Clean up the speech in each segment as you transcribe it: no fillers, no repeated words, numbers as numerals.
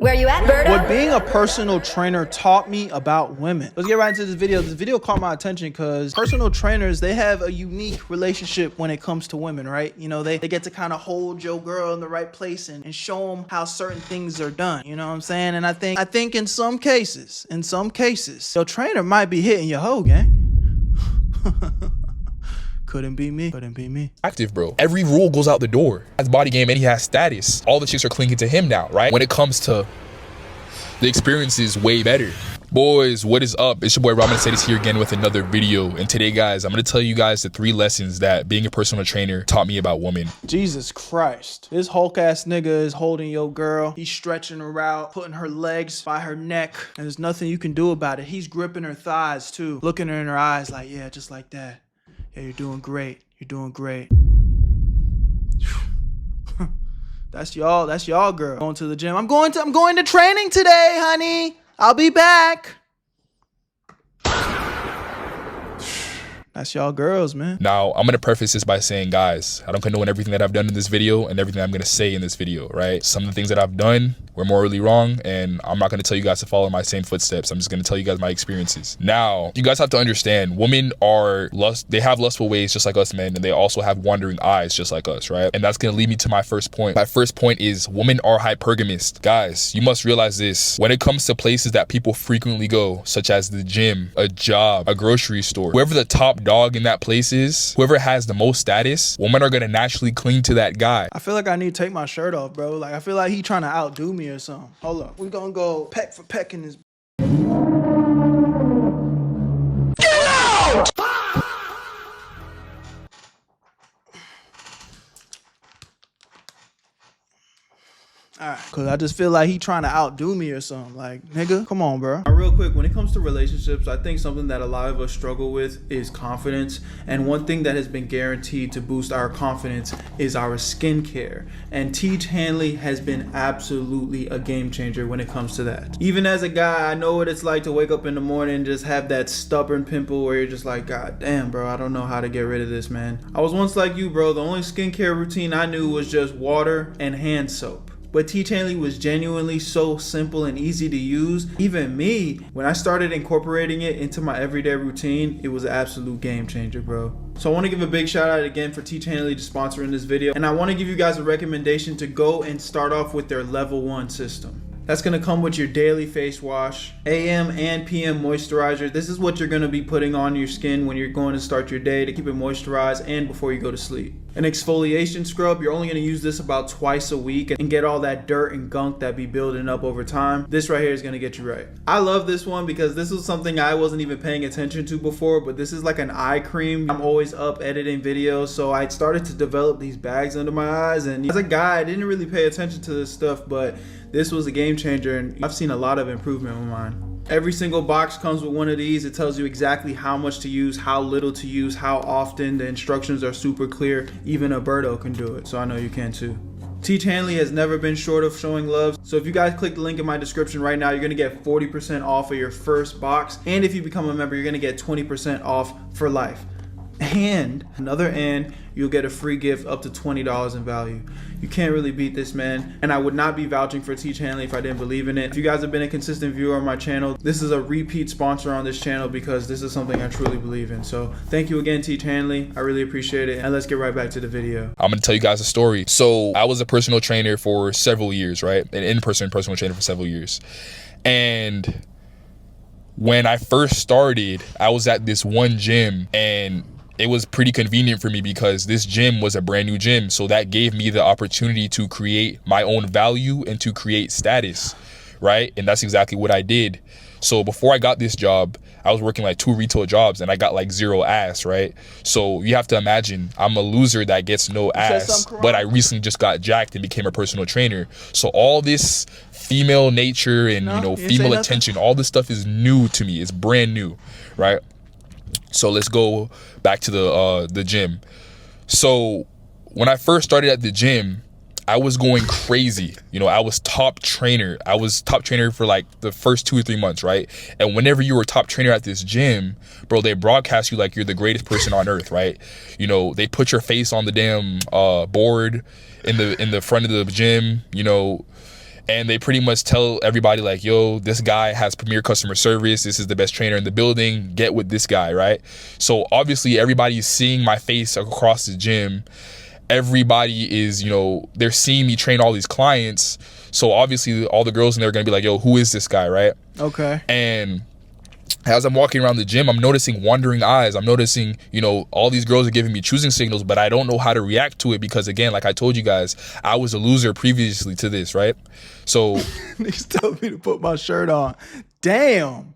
Where you at, Berto? What being a personal trainer taught me about women. Let's get right into this video. This video caught my attention because personal trainers, they have a unique relationship when it comes to women, right? You know, they get to kind of hold your girl in the right place and show them how certain things are done. You know what I'm saying? And I think in some cases, your trainer might be hitting your hoe, gang. Couldn't be me. Active, bro. Every rule goes out the door. He has body game and he has status. All the chicks are clinging to him now, right? When it comes to the experience is way better. Boys, what is up? It's your boy Rob Mercedes here again with another video. And today, guys, I'm gonna tell you guys the 3 lessons that being a personal trainer taught me about women. Jesus Christ. This Hulk ass nigga is holding your girl. He's stretching her out, putting her legs by her neck, and there's nothing you can do about it. He's gripping her thighs too, looking her in her eyes like, yeah, just like that. Yeah, you're doing great. You're doing great. That's y'all girl. Going to the gym. I'm going to training today, honey. I'll be back. That's y'all girls, man. Now, I'm gonna preface this by saying, guys, I don't condone everything that I've done in this video and everything I'm gonna say in this video, right? Some of the things that I've done were morally wrong, and I'm not gonna tell you guys to follow my same footsteps. I'm just gonna tell you guys my experiences. Now, you guys have to understand, women they have lustful ways just like us men, and they also have wandering eyes just like us, right? And that's gonna lead me to my first point. My first point is women are hypergamous. Guys, you must realize this. When it comes to places that people frequently go, such as the gym, a job, a grocery store, whoever the top dog in that place is, whoever has the most status, women are gonna naturally cling to that guy. I feel like I need to take my shirt off, bro. Like, I feel like he trying to outdo me or something. Hold up. We're gonna go peck for peck in this. Get out! Alright, cause I just feel like he trying to outdo me or something. Like, nigga, come on, bro. Real quick, when it comes to relationships, I think something that a lot of us struggle with is confidence. And one thing that has been guaranteed to boost our confidence is our skincare. And Teach Hanley has been absolutely a game changer when it comes to that. Even as a guy, I know what it's like to wake up in the morning and just have that stubborn pimple where you're just like, God damn, bro, I don't know how to get rid of this, man. I was once like you, bro. The only skincare routine I knew was just water and hand soap. But Teach Hanley was genuinely so simple and easy to use. Even me, when I started incorporating it into my everyday routine, it was an absolute game changer, bro. So I want to give a big shout out again for Teach Hanley to sponsoring this video. And I want to give you guys a recommendation to go and start off with their level 1 system. That's going to come with your daily face wash, AM and PM moisturizer. This is what you're going to be putting on your skin when you're going to start your day to keep it moisturized and before you go to sleep. An exfoliation scrub, you're only going to use this about twice a week and get all that dirt and gunk that be building up over time. This right here is going to get you right. I love this one because this was something I wasn't even paying attention to before, but this is like an eye cream. I'm always up editing videos, so I started to develop these bags under my eyes, and as a guy, I didn't really pay attention to this stuff, but this was a game changer, and I've seen a lot of improvement with mine. Every single box comes with one of these. It tells you exactly how much to use, how little to use, how often. The instructions are super clear. Even a Berto can do it, so I know you can too. Teach Hanley has never been short of showing love. So if you guys click the link in my description right now, you're gonna get 40% off of your first box. And if you become a member, you're gonna get 20% off for life. And you'll get a free gift up to $20 in value. You can't really beat this, man. And I would not be vouching for Teach Hanley if I didn't believe in it. If you guys have been a consistent viewer on my channel, this is a repeat sponsor on this channel because this is something I truly believe in. So thank you again, Teach Hanley. I really appreciate it. And let's get right back to the video. I'm gonna tell you guys a story. So I was a personal trainer for several years, right? An in-person personal trainer for several years. And when I first started, I was at this one gym, and it was pretty convenient for me because this gym was a brand new gym. So that gave me the opportunity to create my own value and to create status, right? And that's exactly what I did. So before I got this job, I was working like 2 retail jobs and I got like 0 ass, right? So you have to imagine I'm a loser that gets no ass, but I recently just got jacked and became a personal trainer. So all this female nature and, you know, female attention, all this stuff is new to me. It's brand new, right? So let's go back to the gym. So when I first started at the gym, I was going crazy. You know, I was top trainer. I was top trainer for like the first 2 or 3 months, right? And whenever you were top trainer at this gym, bro, they broadcast you like you're the greatest person on earth, right? You know, they put your face on the damn board in the front of the gym, you know, and they pretty much tell everybody like, yo, this guy has premier customer service, this is the best trainer in the building, get with this guy, right? So obviously everybody's seeing my face across the gym. Everybody is, you know, they're seeing me train all these clients, so obviously all the girls in there are gonna be like, yo, who is this guy, right? Okay. And as I'm walking around the gym, I'm noticing wandering eyes. I'm noticing, you know, all these girls are giving me choosing signals, but I don't know how to react to it because, again, like I told you guys, I was a loser previously to this, right? So niggas told me to put my shirt on. Damn.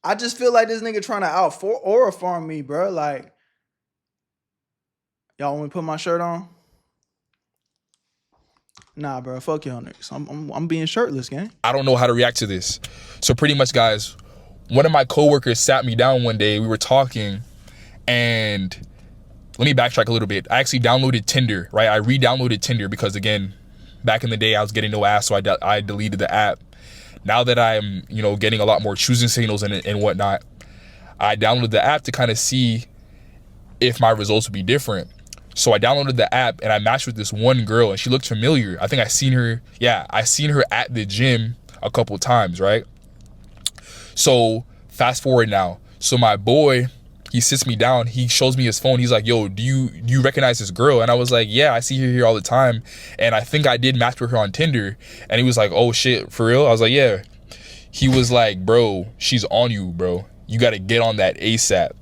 I just feel like this nigga trying to out farm me, bro. Like, y'all want me to put my shirt on? Nah, bro. Fuck y'all niggas. I'm being shirtless, gang. I don't know how to react to this. So pretty much, guys, one of my coworkers sat me down one day. We were talking, and let me backtrack a little bit. I actually downloaded Tinder, right? I re-downloaded Tinder because, again, back in the day, I was getting no ass, so I deleted the app. Now that I'm, you know, getting a lot more choosing signals and whatnot, I downloaded the app to kind of see if my results would be different. So I downloaded the app and I matched with this one girl, and she looked familiar. I think I seen her. Yeah, I seen her at the gym a couple times, right? So fast forward now. So my boy, he sits me down. He shows me his phone. He's like, yo, do you recognize this girl? And I was like, yeah, I see her here all the time. And I think I did match with her on Tinder. And he was like, oh shit, for real? I was like, yeah. He was like, bro, she's on you, bro. You got to get on that ASAP.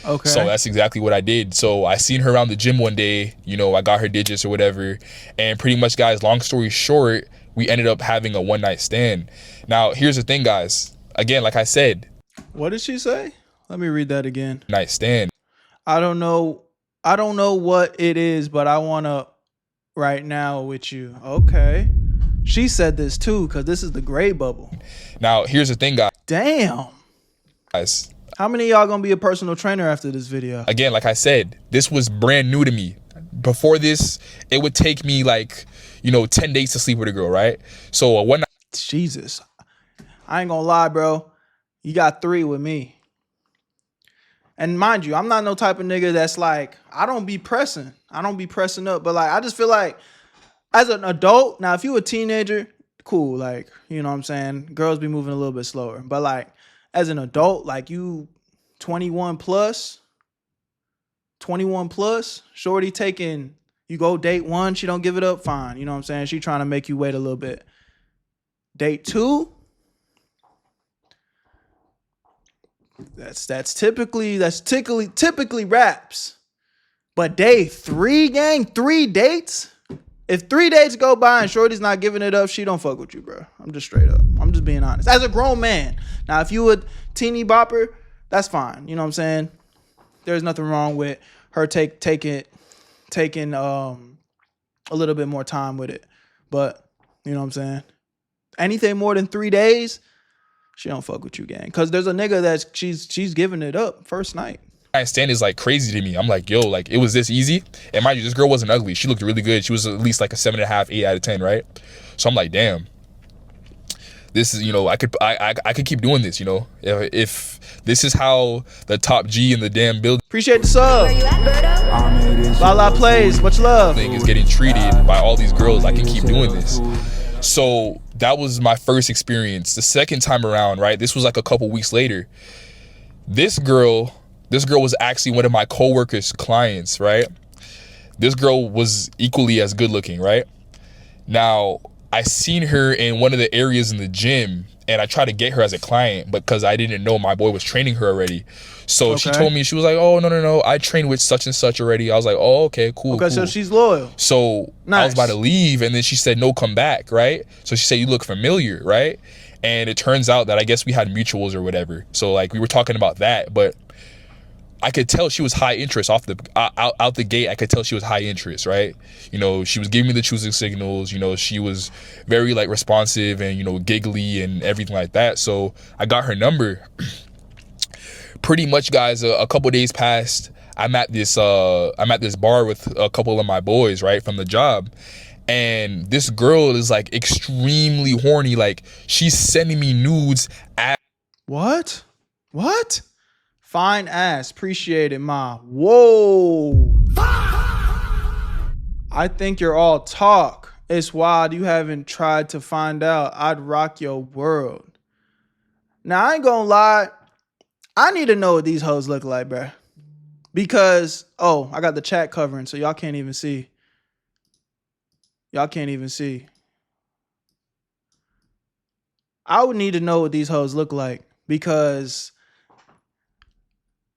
Okay. So that's exactly what I did. So I seen her around the gym one day, you know, I got her digits or whatever. And pretty much, guys, long story short, we ended up having a one-night stand. Now, here's the thing, guys. Again, like I said. What did she say? Let me read that again. Night stand. I don't know what it is, but I want to right now with you. Okay. She said this too, because this is the gray bubble. Now, here's the thing, guys. Damn. Guys. How many of y'all gonna be a personal trainer after this video? Again, like I said, this was brand new to me. Before this, it would take me like, you know, 10 days to sleep with a girl, right? So one night. Jesus. I ain't gonna lie, bro. You got 3 with me. And mind you, I'm not no type of nigga that's like, I don't be pressing up. But like, I just feel like as an adult, now if you a teenager, cool. Like, you know what I'm saying? Girls be moving a little bit slower. But like, as an adult, like you 21 plus, shorty taking, you go date 1, she don't give it up, fine. You know what I'm saying? She trying to make you wait a little bit. Date 2, that's typically raps. But day 3, gang, 3 dates. If 3 dates go by and shorty's not giving it up, she don't fuck with you, bro. I'm just straight up. I'm just being honest. As a grown man. Now, if you a teeny bopper, that's fine. You know what I'm saying? There's nothing wrong with her taking a little bit more time with it. But, you know what I'm saying? Anything more than 3 days, she don't fuck with you, gang. Because there's a nigga that she's giving it up first night. Stand is like crazy to me. I'm like, yo, like it was this easy. And mind you, this girl wasn't ugly. She looked really good. She was at least like a 7.5, 8 out of 10, right? So I'm like, damn, this is, you know, I could keep doing this, you know, if this is how the top G in the damn building. Appreciate the sub. Where you at, Berto? Lala plays. Much love. Is getting treated by all these girls. I can keep doing this. So that was my first experience. The second time around, right? This was like a couple weeks later. This girl was actually one of my coworkers' clients, right? This girl was equally as good looking, right? Now, I seen her in one of the areas in the gym, and I tried to get her as a client, but because I didn't know my boy was training her already. So She told me, she was like, oh, no, I trained with such and such already. I was like, oh, okay, cool. Okay, cool. So she's loyal. So nice. I was about to leave, and then she said, no, come back, right? So she said, you look familiar, right? And it turns out that I guess we had mutuals or whatever. So like we were talking about that, but I could tell she was high interest out the gate. I could tell she was high interest, right? You know, she was giving me the choosing signals. You know, she was very like responsive and, you know, giggly and everything like that. So I got her number. Pretty much, guys, a couple days passed. I'm at this bar with a couple of my boys, right, from the job. And this girl is like extremely horny. Like she's sending me nudes at What? Fine ass. Appreciate it, ma. Whoa. I think you're all talk. It's wild you haven't tried to find out. I'd rock your world. Now, I ain't gonna lie. I need to know what these hoes look like, bruh. Because, oh, I got the chat covering, so y'all can't even see. Y'all can't even see. I would need to know what these hoes look like because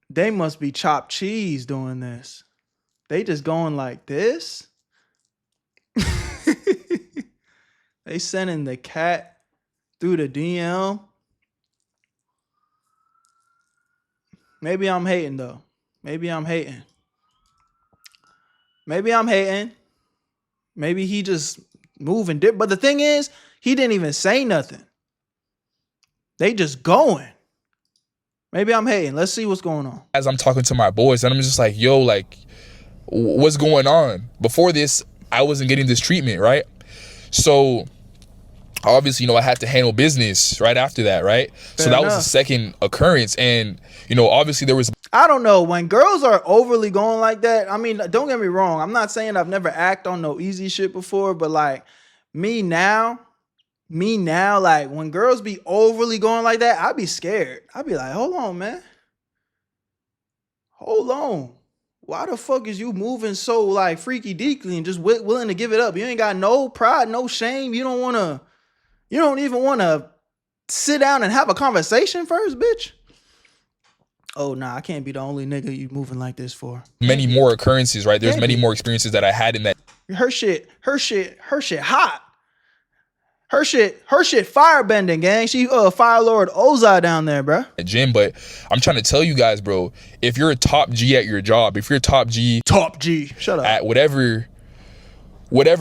they must be chopped cheese doing this. They just going like this. They sending the cat through the DM. Maybe I'm hating though. Maybe I'm hating. Maybe I'm hating. Maybe he just moving. But the thing is, he didn't even say nothing. They just going. Maybe I'm hating. Let's see what's going on. As I'm talking to my boys, and I'm just like, yo, like, what's going on? Before this, I wasn't getting this treatment, right? So obviously, I had to handle business right after that, right? So that was the second occurrence. And, obviously there was... I don't know. When girls are overly going like that, I mean, don't get me wrong. I'm not saying I've never acted on no easy shit before, but like me now, like when girls be overly going like that, I'd be scared. I'd be like, hold on, man. Hold on. Why the fuck is you moving so like freaky deaky and just willing to give it up? You ain't got no pride, no shame. You don't even want to sit down and have a conversation first, bitch. Oh, nah, I can't be the only nigga you moving like this for. Many more occurrences, right? There's many more experiences that I had in that. Her shit hot. Her shit firebending, gang. She Fire Lord Ozai down there, bro. Gym, but I'm trying to tell you guys, bro, if you're a top G at your job, if you're top G, shut up. At whatever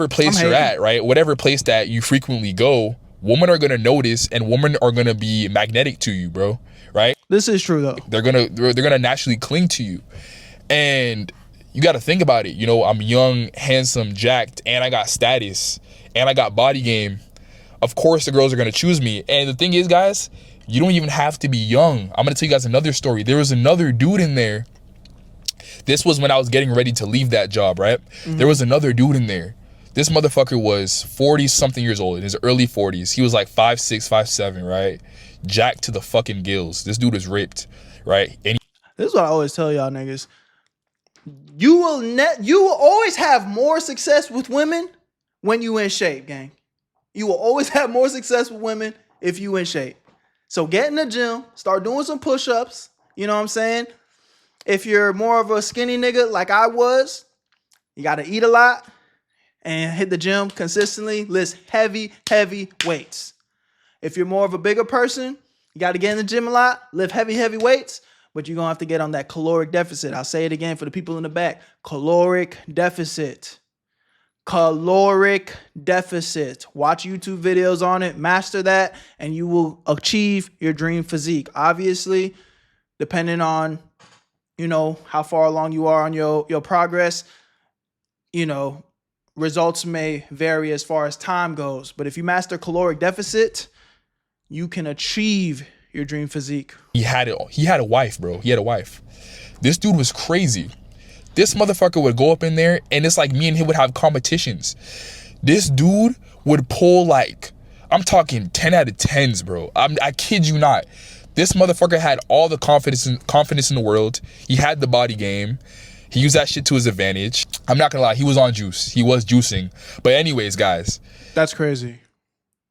place you're at, right? Whatever place that you frequently go, women are gonna notice and women are gonna be magnetic to you, bro. Right? This is true though. They're gonna naturally cling to you. And you gotta think about it. I'm young, handsome, jacked, and I got status, and I got body game. Of course the girls are gonna choose me. And the thing is, guys, you don't even have to be young. I'm gonna tell you guys another story. There was another dude in there. This was when I was getting ready to leave that job, right? There was another dude in there. This motherfucker was 40 something years old, in his early 40s. He was like 5'6", 5'7", right? Jacked to the fucking gills. This dude is ripped, right? And this is what I always tell y'all niggas. You will always have more success with women when you in shape, gang. You will always have more success with women if you in shape. So get in the gym, start doing some push-ups. You know what I'm saying? If you're more of a skinny nigga like I was, you got to eat a lot and hit the gym consistently. Lift heavy weights. If you're more of a bigger person, you got to get in the gym a lot, lift heavy weights, but you're going to have to get on that caloric deficit. I'll say it again for the people in the back. Caloric deficit. Caloric deficit. Watch YouTube videos on it, master that, and you will achieve your dream physique. Obviously, depending on, how far along you are on your progress, results may vary as far as time goes. But if you master caloric deficit, you can achieve your dream physique. he had it. He had a wife, bro. He had a wife. This dude was crazy. This motherfucker would go up in there and it's like me and him would have competitions. This dude would pull like, I'm talking 10 out of 10s, bro. I kid you not. This motherfucker had all the confidence in the world. He had the body game. He used that shit to his advantage. I'm not gonna lie, he was on juice. He was juicing. But anyways, guys. That's crazy.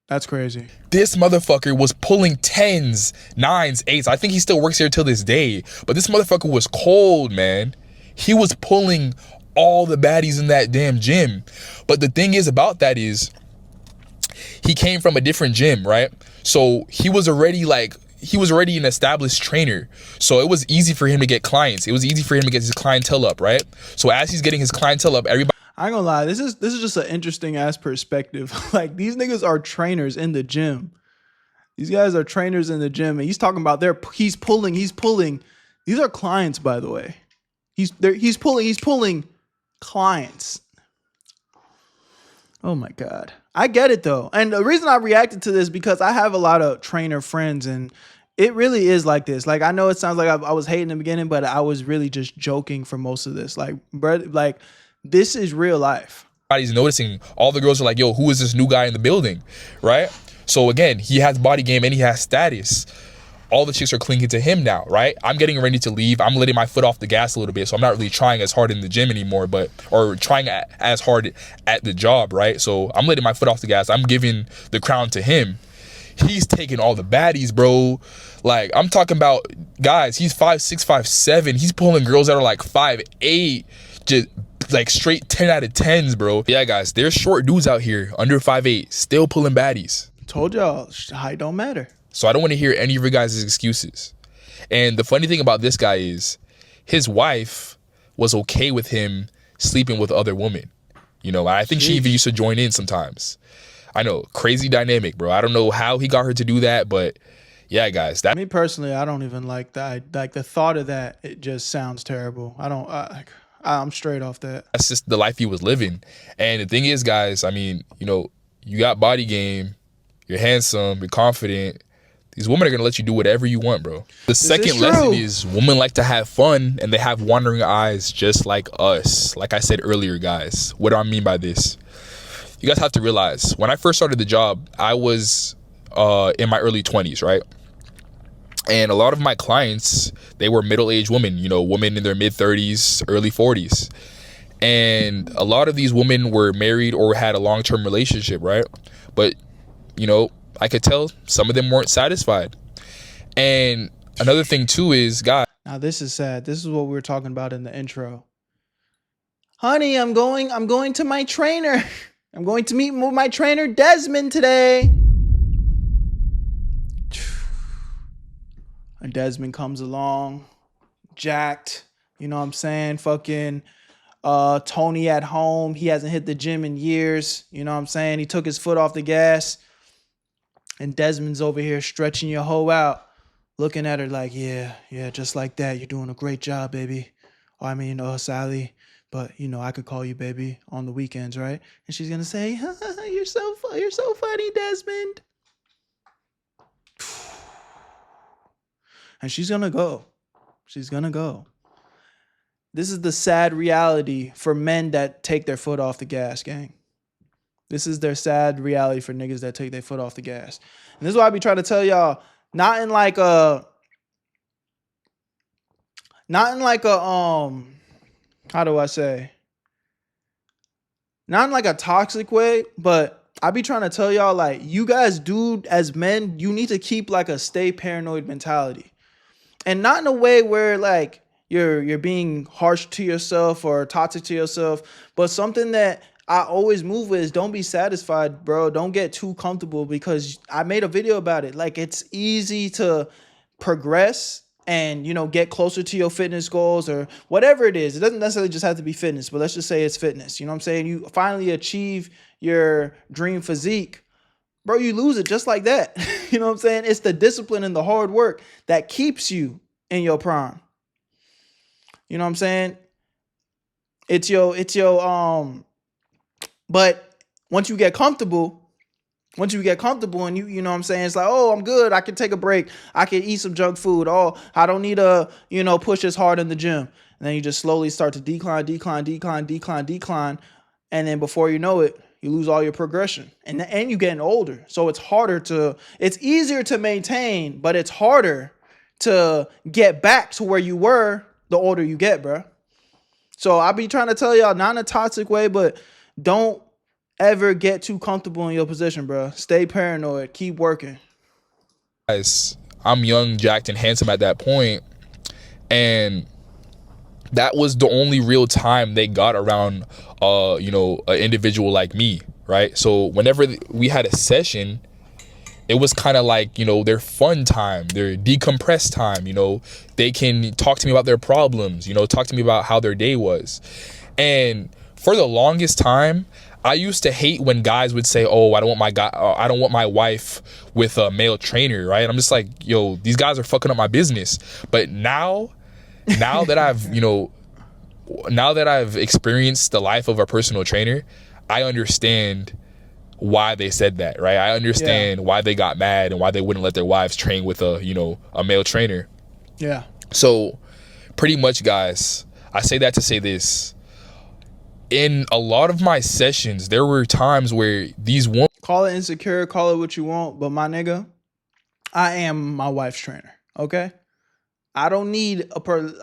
That's crazy. This motherfucker was pulling 10s, 9s, 8s. I think he still works here till this day. But this motherfucker was cold, man. He was pulling all the baddies in that damn gym. But the thing is about that is, he came from a different gym, right? So he was already an established trainer. So it was easy for him to get clients. It was easy for him to get his clientele up, right? So as he's getting his clientele up, everybody... I ain't gonna lie, this is just an interesting ass perspective. Like, these niggas are trainers in the gym. These guys are trainers in the gym, and he's talking about he's pulling. These are clients, by the way. He's pulling clients. Oh my God. I get it though. And the reason I reacted to this because I have a lot of trainer friends and it really is like this. Like, I know it sounds like I was hating in the beginning, but I was really just joking for most of this. Like, bro, like, this is real life. Everybody's noticing. All the girls are like, yo, who is this new guy in the building, right? So again, he has body game and he has status. All the chicks are clinging to him now, right? I'm getting ready to leave. I'm letting my foot off the gas a little bit, so I'm not really trying as hard in the gym anymore, or trying as hard at the job, right? So I'm letting my foot off the gas. I'm giving the crown to him. He's taking all the baddies, bro. Like, I'm talking about, guys, he's 5'6", 5'7". He's pulling girls that are like 5'8", just like straight 10 out of 10s, bro. Yeah, guys, there's short dudes out here under 5'8", still pulling baddies. Told y'all, height don't matter. So I don't want to hear any of your guys' excuses. And the funny thing about this guy is his wife was okay with him sleeping with other women. You know, I think she even used to join in sometimes. I know, crazy dynamic, bro. I don't know how he got her to do that, but yeah, guys. Me personally, I don't even like that. Like, the thought of that, it just sounds terrible. I'm straight off that. That's just the life he was living. And the thing is, guys, I mean, you know, you got body game, you're handsome, you're confident. These women are going to let you do whatever you want, bro. The second lesson is women like to have fun and they have wandering eyes just like us. Like I said earlier, guys. What do I mean by this? You guys have to realize, when I first started the job, I was in my early 20s, right? And a lot of my clients, they were middle-aged women, you know, women in their mid-30s, early 40s. And a lot of these women were married or had a long-term relationship, right? But, you know, I could tell some of them weren't satisfied. And another thing too is, God. Now this is sad. This is what we were talking about in the intro. Honey, I'm going to my trainer. I'm going to meet with my trainer Desmond today. And Desmond comes along, jacked, you know what I'm saying? Fucking Tony at home. He hasn't hit the gym in years. You know what I'm saying? He took his foot off the gas. And Desmond's over here stretching your hoe out, looking at her like, yeah, just like that. You're doing a great job, baby. I mean, Sally, but, you know, I could call you baby on the weekends, right? And she's going to say, you're so funny, Desmond. And she's going to go. She's going to go. This is the sad reality for men that take their foot off the gas, gang. This is their sad reality for niggas that take their foot off the gas. And this is why I be trying to tell y'all, not in like a, how do I say? Not in like a toxic way, but I be trying to tell y'all, like, you guys do, as men, you need to keep like a stay paranoid mentality. And not in a way where like you're being harsh to yourself or toxic to yourself, but something that I always move with is don't be satisfied, bro. Don't get too comfortable, because I made a video about it. Like, it's easy to progress and, you know, get closer to your fitness goals or whatever it is. It doesn't necessarily just have to be fitness, but let's just say it's fitness. You know what I'm saying? You finally achieve your dream physique, bro, you lose it just like that. You know what I'm saying? It's the discipline and the hard work that keeps you in your prime. You know what I'm saying? But once you get comfortable and you know what I'm saying, it's like, oh, I'm good. I can take a break. I can eat some junk food. Oh, I don't need to, you know, push as hard in the gym. And then you just slowly start to decline. And then before you know it, you lose all your progression. And you're getting older. So it's easier to maintain, but it's harder to get back to where you were the older you get, bro. So I be trying to tell y'all, not in a toxic way, but don't ever get too comfortable in your position, bro. Stay paranoid. Keep working. Guys, I'm young, jacked, and handsome at that point, and that was the only real time they got around, you know, an individual like me, right? So whenever we had a session, it was kind of like, you know, their fun time, their decompressed time. You know, they can talk to me about their problems, you know, talk to me about how their day was. And for the longest time, I used to hate when guys would say, oh, I don't want my wife with a male trainer, right? I'm just like, yo, these guys are fucking up my business. But now that I've experienced the life of a personal trainer, I understand why they said that, right? I understand why they got mad and why they wouldn't let their wives train with a male trainer. Yeah. So pretty much, guys, I say that to say this. in a lot of my sessions, there were times where these women, call it insecure, call it what you want, but my nigga, I am my wife's trainer. Okay, I don't need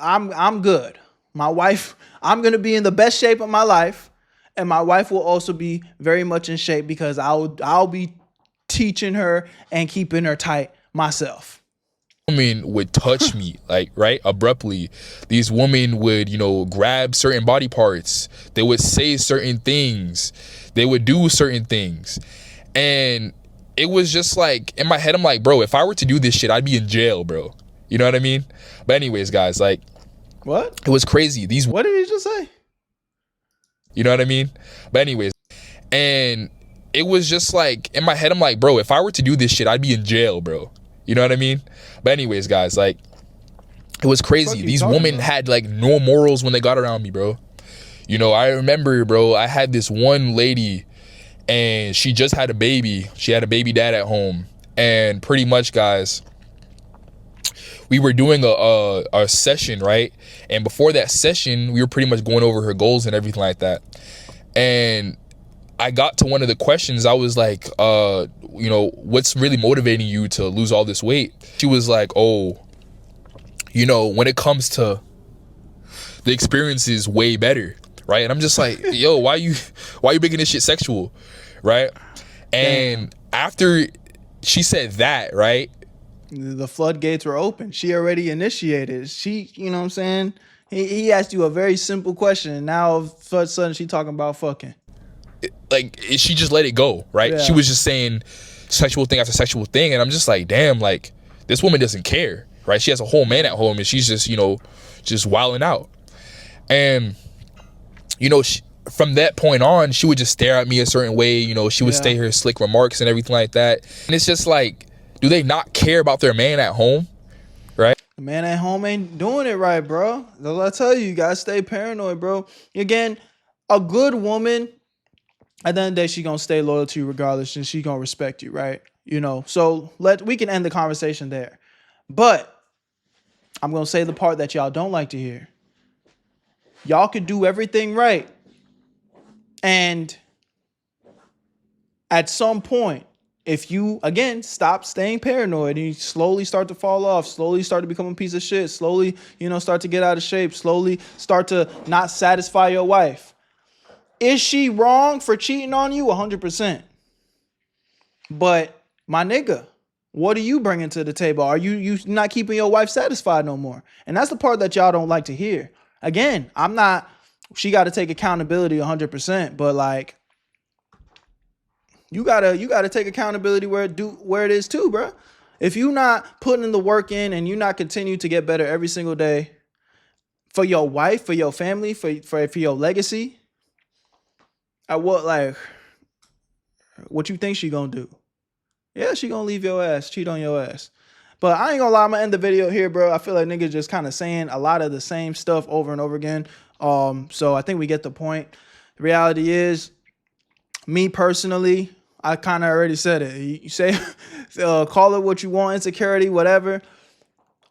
I'm good. My wife, I'm gonna be in the best shape of my life, and my wife will also be very much in shape because I'll be teaching her and keeping her tight myself. women would touch me, like, right, abruptly. These women would, you know, grab certain body parts. They would say certain things. They would do certain things. And it was just like, in my head, I'm like, bro, if I were to do this shit, I'd be in jail, bro. You know what I mean? But anyways, guys, like, what? It was crazy. What did he just say? You know what I mean? But anyways, and it was just like, in my head, I'm like, bro, if I were to do this shit, I'd be in jail, bro. You know what I mean? But anyways, guys, like, it was crazy. These women had like no morals when they got around me, bro. You know, I remember, bro, I had this one lady and she just had a baby. She had a baby dad at home. And pretty much, guys, we were doing a session, right? And before that session, we were pretty much going over her goals and everything like that. And I got to one of the questions. I was like, you know, what's really motivating you to lose all this weight? She was like, oh, you know, when it comes to the experience is way better, right? And I'm just like, yo, why you making this shit sexual, right? And after she said that, right, the floodgates were open. She already initiated. She, you know what I'm saying? He asked you a very simple question, and now all of a sudden she talking about fucking. Like, she just let it go, right? Yeah. She was just saying sexual thing after sexual thing, and I'm just like, damn, like, this woman doesn't care, right? She has a whole man at home, and she's just, you know, just wilding out. And, you know, from that point on, she would just stare at me a certain way. You know, she would say her slick remarks and everything like that. And it's just like, do they not care about their man at home, right? The man at home ain't doing it right, bro. I tell you, you gotta stay paranoid, bro. Again, a good woman, at the end of the day, she gonna stay loyal to you regardless, and she gonna respect you, right? You know, so we can end the conversation there. But I'm gonna say the part that y'all don't like to hear. Y'all could do everything right, and at some point, if you, again, stop staying paranoid and you slowly start to fall off, slowly start to become a piece of shit, slowly, you know, start to get out of shape, slowly start to not satisfy your wife. Is she wrong for cheating on you? 100%. But my nigga, what are you bringing to the table? Are you not keeping your wife satisfied no more? And that's the part that y'all don't like to hear. Again, she got to take accountability 100%, but like, you gotta take accountability where it is too, bro. If you not putting in the work in and you not continue to get better every single day for your wife, for your family, for your legacy, what you think she gonna do? Yeah, she gonna leave your ass, cheat on your ass. But I ain't gonna lie, I'm gonna end the video here, bro. I feel like niggas just kind of saying a lot of the same stuff over and over again. So I think we get the point. The reality is, me personally, I kind of already said it. You say, call it what you want, insecurity, whatever.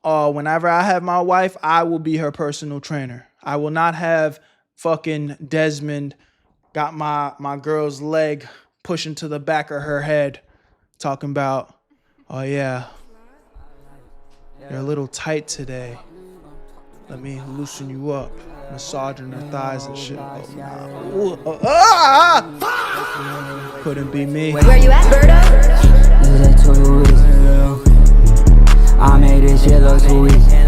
Whenever I have my wife, I will be her personal trainer. I will not have fucking Desmond got my girl's leg pushing to the back of her head, talking about, oh yeah, you're a little tight today. Let me loosen you up. Massaging her thighs and shit. Couldn't be me. Where you at, Berto? I made this shit look too easy.